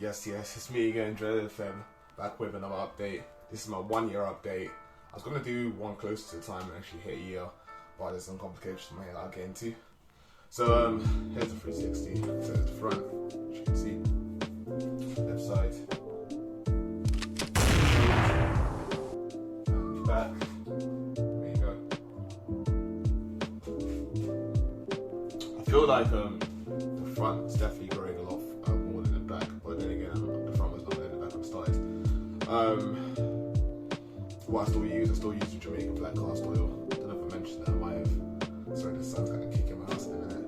Yes, it's me again, Dread FM, back with another update. This is my 1 year update. I was gonna do one close to the time and actually hit a year, but there's some complications in my head I'll get into. So here's the 360. So there's the front, as you can see, left side, and back. There you go. I feel like the front's definitely growing a lot more than the back, but then again, the front was longer than the back when I started. What I still use the Jamaican black cast oil. Don't know if I mentioned that. I might have. Sorry, the sun's kind of kicking my ass in a minute.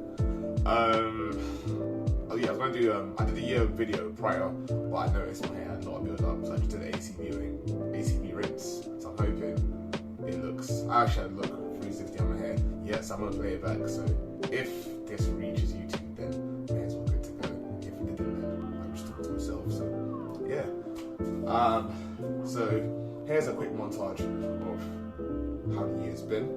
Oh yeah, I was going to do. I did a year video prior, but I noticed my hair had a lot of build up, so I just did an ACV rinse. So I'm hoping it looks. I actually had a look 360 on my hair. Yes, I'm gonna play it back. So if this reaches YouTube, then my hair's all good to go. If it didn't, then I'm just talking to myself. So yeah. So here's a quick montage of how the year's been.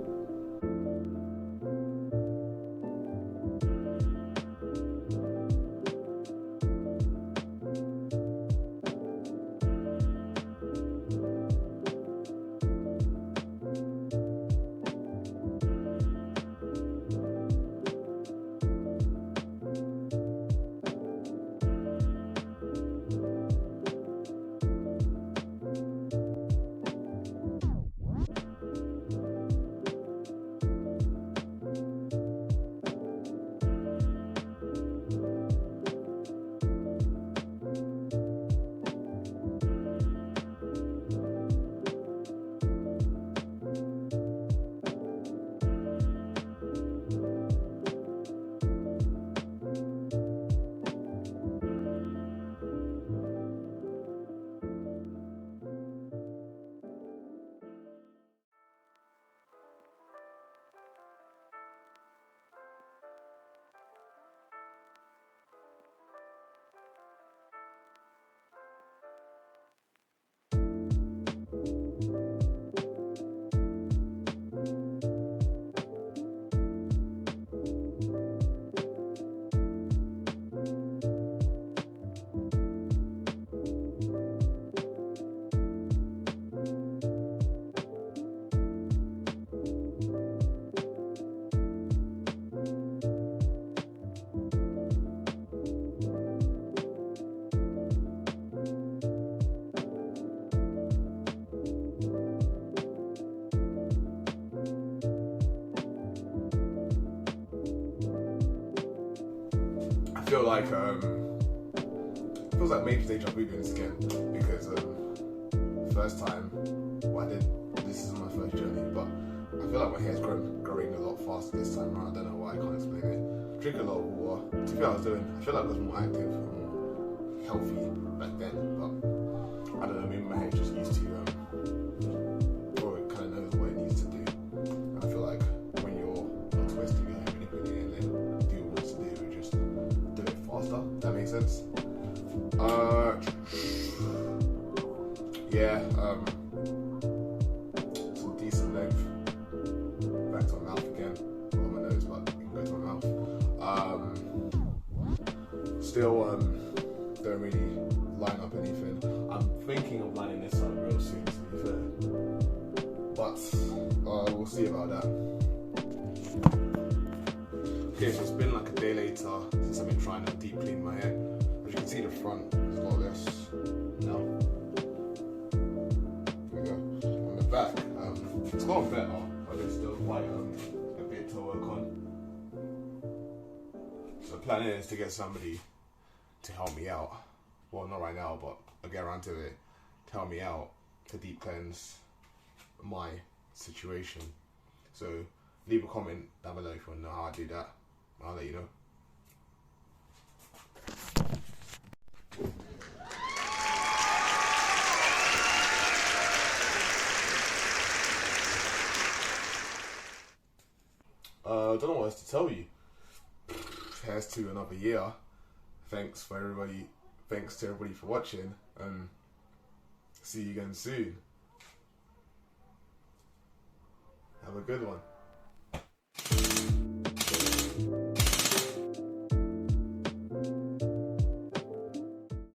I feels like major deja vu doing this again because first time I did this is my first journey, but I feel like my hair's growing a lot faster this time around. I don't know why, I can't explain it. Drink a lot of water. To be honest, I feel like I was more active and more healthy back then, but I don't know, maybe my hair's just used to or it kind of knows what it needs to do. And I feel like when you're not twisting your hair, manipulating it and then do what it wants to do, just do it faster. That makes sense. Some decent length. Back to my mouth again. Well, my nose, but it can go to my mouth. Still, don't really line up anything. I'm thinking of lining this up real soon, to be fair. But we'll see about that. Okay, so it's been like a day later since I've been trying to deep clean my hair. As you can see, the front is a lot less now. There we go. On the back, it's gotten better, but there's still quite a bit to work on. So the plan is to get somebody to help me out. Well, not right now, but I'll get around to it. To help me out to deep cleanse my situation. So leave a comment down below if you want to know how I do that. I'll let you know. I don't know what else to tell you. Here's to another year. Thanks to everybody for watching, and see you again soon. Have a good one.